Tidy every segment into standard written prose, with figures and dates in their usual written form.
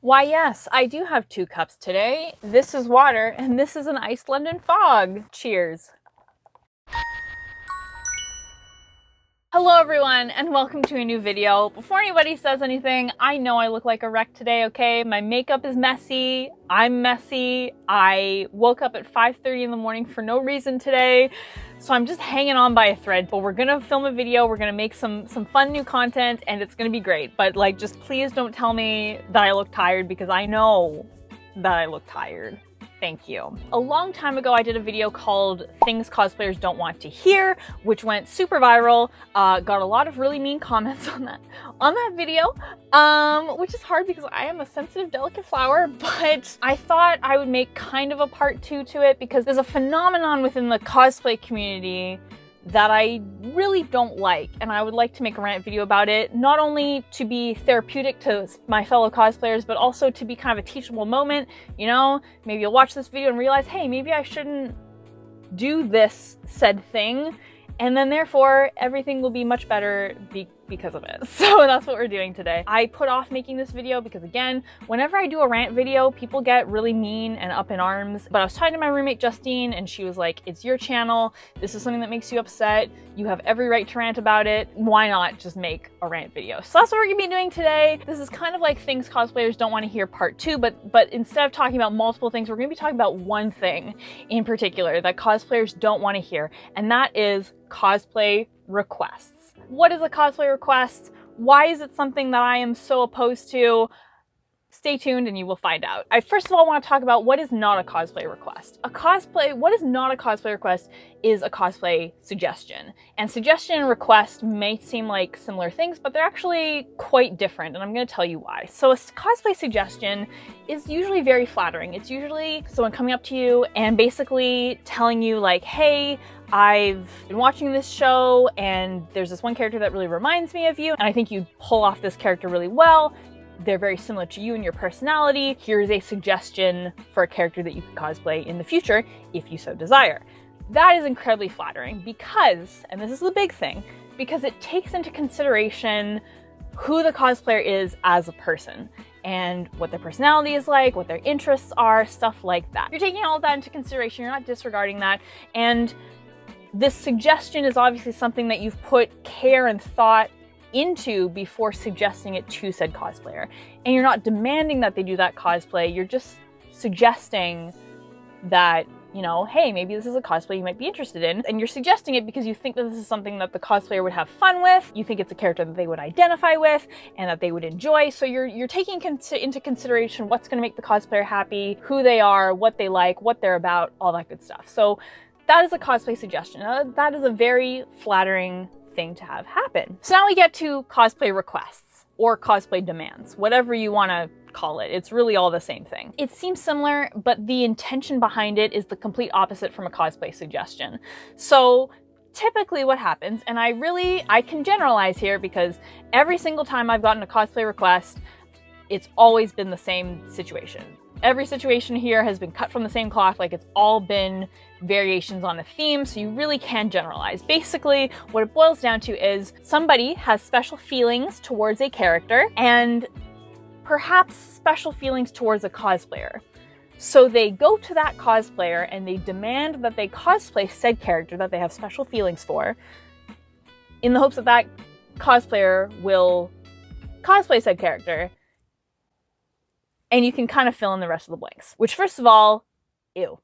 Why yes, I do have 2 cups today. This is water and this is an iced London fog. Cheers. Hello everyone and welcome to a new video. Before anybody says anything, I know I look like a wreck today, okay? My makeup is messy, I'm messy, I woke up at 5:30 in the morning for no reason today, so I'm just hanging on by a thread. But we're gonna film a video, we're gonna make some fun new content, and it's gonna be great. But like, just please don't tell me that I look tired, because I know that I look tired. Thank you. A long time ago, I did a video called Things Cosplayers Don't Want to Hear, which went super viral. Got a lot of really mean comments on that video, which is hard because I am a sensitive, delicate flower, but I thought I would make kind of a part 2 to it because there's a phenomenon within the cosplay community that I really don't like, and I would like to make a rant video about it, not only to be therapeutic to my fellow cosplayers, but also to be kind of a teachable moment. You know, maybe you'll watch this video and realize, hey, maybe I shouldn't do this said thing, and then therefore everything will be much better because of it. So that's what we're doing today. I put off making this video because, again, whenever I do a rant video, people get really mean and up in arms. But I was talking to my roommate Justine and she was like, it's your channel, this is something that makes you upset, you have every right to rant about it, why not just make a rant video? So that's what we're gonna be doing today. This is kind of like Things Cosplayers Don't Want to Hear part 2, but instead of talking about multiple things, we're gonna be talking about one thing in particular that cosplayers don't want to hear, and that is cosplay requests. What is a cosplay request? Why is it something that I am so opposed to? Stay tuned and you will find out. I first of all want to talk about what is not a cosplay request. What is not a cosplay request is a cosplay suggestion. And suggestion and request may seem like similar things, but they're actually quite different, and I'm going to tell you why. So a cosplay suggestion is usually very flattering. It's usually someone coming up to you and basically telling you like, hey, I've been watching this show and there's this one character that really reminds me of you, and I think you pull off this character really well. They're very similar to you and your personality. Here's a suggestion for a character that you can cosplay in the future if you so desire. That is incredibly flattering because, and this is the big thing, because it takes into consideration who the cosplayer is as a person and what their personality is like, what their interests are, stuff like that. You're taking all of that into consideration, you're not disregarding that, and this suggestion is obviously something that you've put care and thought into before suggesting it to said cosplayer. And you're not demanding that they do that cosplay, you're just suggesting that, you know, hey, maybe this is a cosplay you might be interested in, and you're suggesting it because you think that this is something that the cosplayer would have fun with, you think it's a character that they would identify with, and that they would enjoy, so you're taking into consideration what's going to make the cosplayer happy, who they are, what they like, what they're about, all that good stuff. So that is a cosplay suggestion. That is a very flattering thing to have happen. So now we get to cosplay requests or cosplay demands, whatever you want to call it. It's really all the same thing. It seems similar, but the intention behind it is the complete opposite from a cosplay suggestion. So typically what happens, and I can generalize here because every single time I've gotten a cosplay request, it's always been the same situation. Every situation here has been cut from the same cloth, like it's all been variations on a theme, so you really can generalize. Basically, what it boils down to is somebody has special feelings towards a character and perhaps special feelings towards a cosplayer. So they go to that cosplayer and they demand that they cosplay said character that they have special feelings for, in the hopes that that cosplayer will cosplay said character. And you can kind of fill in the rest of the blanks. Which, first of all, ew.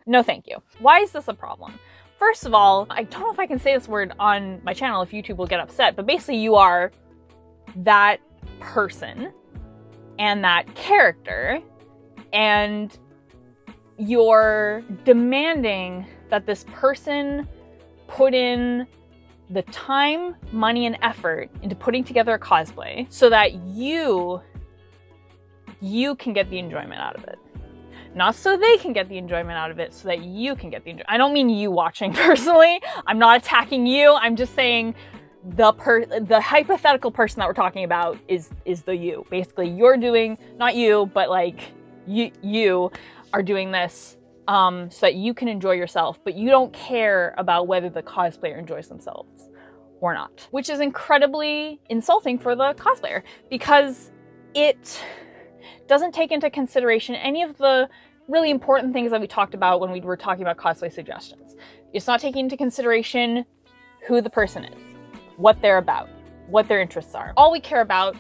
No thank you. Why is this a problem? First of all, I don't know if I can say this word on my channel if YouTube will get upset, but basically you are that person and that character, and you're demanding that this person put in the time, money, and effort into putting together a cosplay so that you can get the enjoyment out of it. Not so they can get the enjoyment out of it, so that you can get the enjoyment. I don't mean you watching personally. I'm not attacking you. I'm just saying the hypothetical person that we're talking about is the you. Basically, you're doing, not you, but like you are doing this so that you can enjoy yourself, but you don't care about whether the cosplayer enjoys themselves or not, which is incredibly insulting for the cosplayer because it Doesn't take into consideration any of the really important things that we talked about when we were talking about cosplay suggestions. It's not taking into consideration who the person is, what they're about, what their interests are. All we care about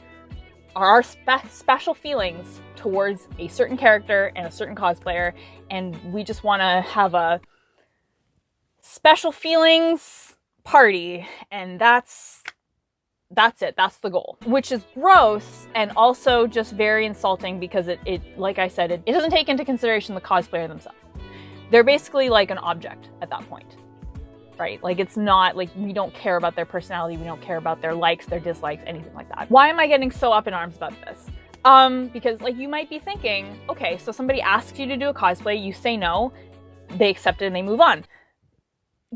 are our special feelings towards a certain character and a certain cosplayer, and we just want to have a special feelings party, and that's it. That's the goal, which is gross and also just very insulting because it like I said, it doesn't take into consideration the cosplayer themselves. They're basically like an object at that point, right? Like, it's not like we don't care about their personality, we don't care about their likes, their dislikes, anything like that. Why am I getting so up in arms about this? Because like you might be thinking, okay, so somebody asks you to do a cosplay, you say no, they accept it and they move on.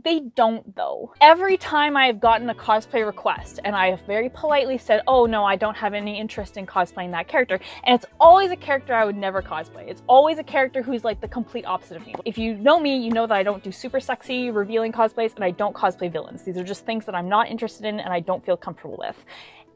They don't though. Every time I have gotten a cosplay request and I have very politely said, oh no, I don't have any interest in cosplaying that character. And it's always a character I would never cosplay. It's always a character who's like the complete opposite of me. If you know me, you know that I don't do super sexy, revealing cosplays, and I don't cosplay villains. These are just things that I'm not interested in and I don't feel comfortable with.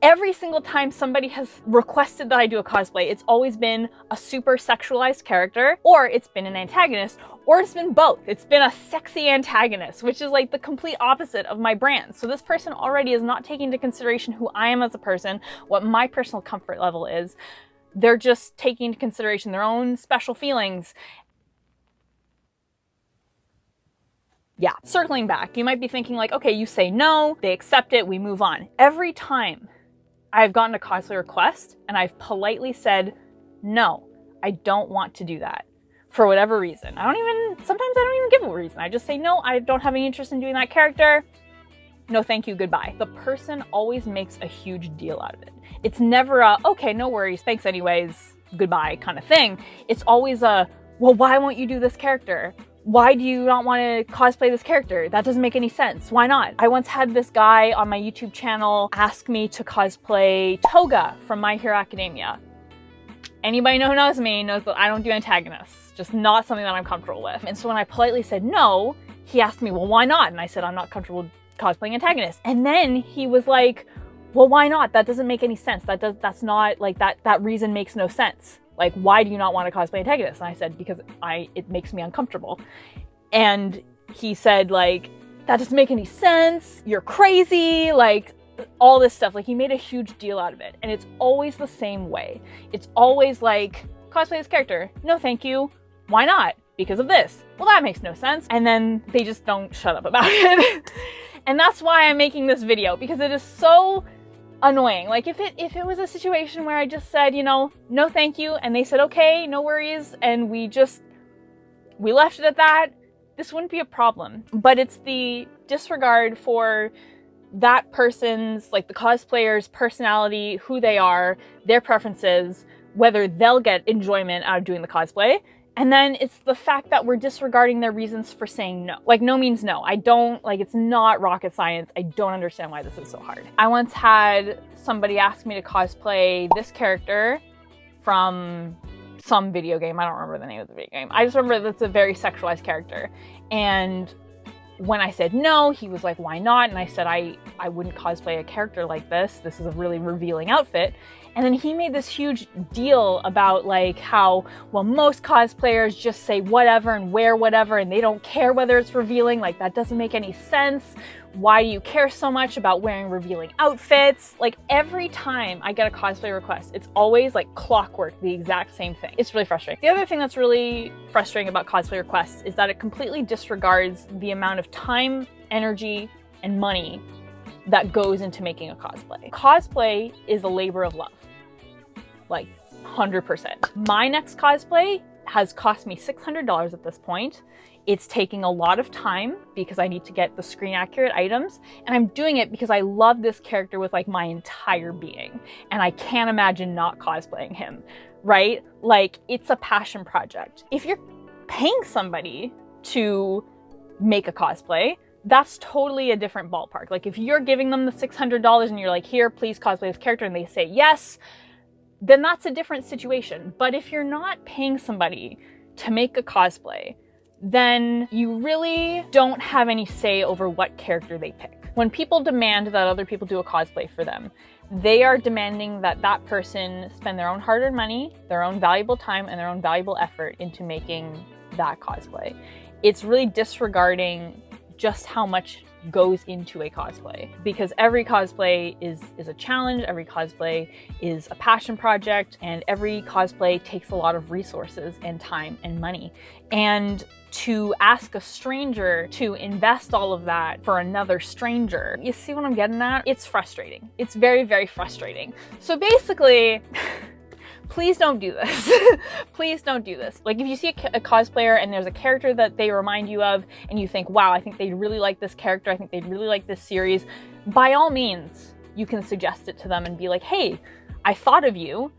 Every single time somebody has requested that I do a cosplay, it's always been a super sexualized character, or it's been an antagonist, or it's been both. It's been a sexy antagonist, which is like the complete opposite of my brand. So this person already is not taking into consideration who I am as a person, what my personal comfort level is. They're just taking into consideration their own special feelings. Yeah, circling back, you might be thinking like, okay, you say no, they accept it, we move on. Every time I've gotten a cosplay request and I've politely said, no, I don't want to do that for whatever reason. Sometimes I don't even give a reason. I just say, no, I don't have any interest in doing that character. No, thank you, goodbye. The person always makes a huge deal out of it. It's never a, okay, no worries, thanks anyways, goodbye kind of thing. It's always a, well, why won't you do this character? Why do you not want to cosplay this character? That doesn't make any sense. Why not? I once had this guy on my YouTube channel ask me to cosplay Toga from My Hero Academia. Anybody who knows me knows that I don't do antagonists. Just not something that I'm comfortable with. And so when I politely said no, he asked me, well, why not? And I said, I'm not comfortable cosplaying antagonists. And then he was like, well, why not? That doesn't make any sense. That's not like that reason makes no sense. Like, why do you not want to cosplay antagonist? And I said, because it makes me uncomfortable. And he said, like, that doesn't make any sense. You're crazy. Like, all this stuff. Like, he made a huge deal out of it. And it's always the same way. It's always like, cosplay this character. No, thank you. Why not? Because of this. Well, that makes no sense. And then they just don't shut up about it. And that's why I'm making this video, because it is so annoying. Like, if it was a situation where I just said, you know, no thank you, and they said, okay, no worries, and we left it at that, this wouldn't be a problem. But it's the disregard for that person's, like the cosplayer's personality, who they are, their preferences, whether they'll get enjoyment out of doing the cosplay. And then it's the fact that we're disregarding their reasons for saying no. Like, no means no. It's not rocket science. I don't understand why this is so hard. I once had somebody ask me to cosplay this character from some video game. I don't remember the name of the video game. I just remember that's a very sexualized character. And when I said no, he was like, why not? And I said, I wouldn't cosplay a character like this. This is a really revealing outfit. And then he made this huge deal about like how, well, most cosplayers just say whatever and wear whatever and they don't care whether it's revealing. Like, that doesn't make any sense. Why do you care so much about wearing revealing outfits? Like, every time I get a cosplay request, it's always like clockwork, the exact same thing. It's really frustrating. The other thing that's really frustrating about cosplay requests is that it completely disregards the amount of time, energy, and money that goes into making a cosplay. Cosplay is a labor of love. Like, 100%. My next cosplay has cost me $600 at this point. It's taking a lot of time because I need to get the screen accurate items, and I'm doing it because I love this character with like my entire being, and I can't imagine not cosplaying him, right? Like, it's a passion project. If you're paying somebody to make a cosplay, that's totally a different ballpark. Like, if you're giving them the $600 and you're like, here, please cosplay this character, and they say yes, then that's a different situation. But if you're not paying somebody to make a cosplay, then you really don't have any say over what character they pick. When people demand that other people do a cosplay for them, they are demanding that that person spend their own hard-earned money, their own valuable time, and their own valuable effort into making that cosplay. It's really disregarding just how much goes into a cosplay, because every cosplay is a challenge, every cosplay is a passion project, and every cosplay takes a lot of resources and time and money. And to ask a stranger to invest all of that for another stranger, you see what I'm getting at? It's frustrating. It's very, very frustrating. So basically, please don't do this. Please don't do this. Like, if you see a cosplayer and there's a character that they remind you of and you think, wow, I think they'd really like this character, I think they'd really like this series, by all means, you can suggest it to them and be like, hey, I thought of you.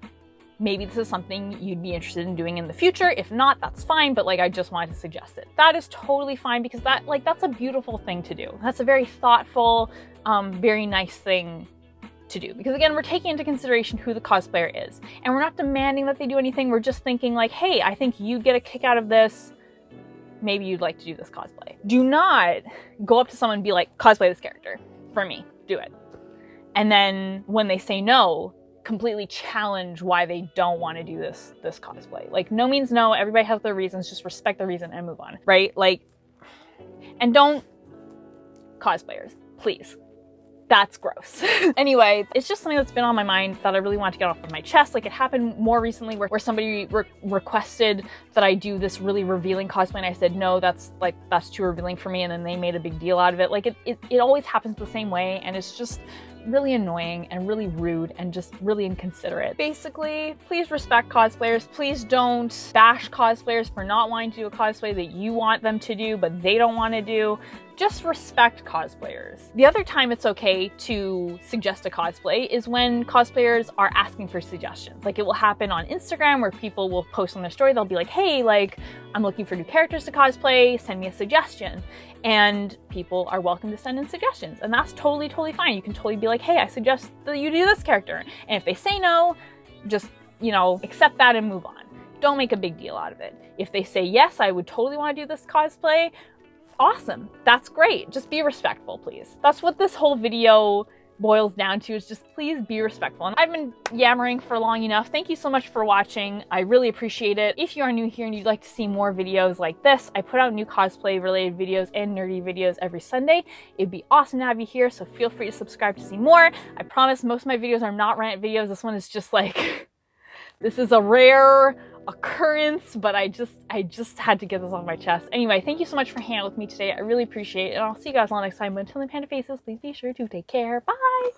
Maybe this is something you'd be interested in doing in the future. If not, that's fine, but like, I just wanted to suggest it. That is totally fine, because that's a beautiful thing to do. That's a very thoughtful, very nice thing to do, because again, we're taking into consideration who the cosplayer is, and we're not demanding that they do anything. We're just thinking like, hey, I think you'd get a kick out of this. Maybe you'd like to do this cosplay. Do not go up to someone and be like, cosplay this character for me, do it. And then when they say no, completely challenge why they don't want to do this cosplay. Like, no means no. Everybody has their reasons. Just respect the reason and move on, right? Like, and don't cosplayers, please. That's gross. Anyway, it's just something that's been on my mind that I really want to get off of my chest. Like, it happened more recently where somebody requested that I do this really revealing cosplay, and I said, no, that's too revealing for me. And then they made a big deal out of it. Like, it always happens the same way, and it's just really annoying and really rude and just really inconsiderate. Basically, please respect cosplayers. Please don't bash cosplayers for not wanting to do a cosplay that you want them to do, but they don't want to do. Just respect cosplayers. The other time it's okay to suggest a cosplay is when cosplayers are asking for suggestions. Like, it will happen on Instagram where people will post on their story. They'll be like, hey, like, I'm looking for new characters to cosplay, send me a suggestion. And people are welcome to send in suggestions. And that's totally, totally fine. You can totally be like, hey, I suggest that you do this character. And if they say no, just, you know, accept that and move on. Don't make a big deal out of it. If they say, yes, I would totally want to do this cosplay, awesome. That's great. Just be respectful, please. That's what this whole video boils down to, is just please be respectful. And I've been yammering for long enough. Thank you so much for watching. I really appreciate it. If you are new here and you'd like to see more videos like this, I put out new cosplay related videos and nerdy videos every Sunday. It'd be awesome to have you here, so feel free to subscribe to see more. I promise most of my videos are not rant videos. This one is just like, this is a rare occurrence, but I just had to get this off my chest. Anyway, thank you so much for hanging out with me today. I really appreciate it, and I'll see you guys all next time. But until then, Panda Faces, please be sure to take care. Bye!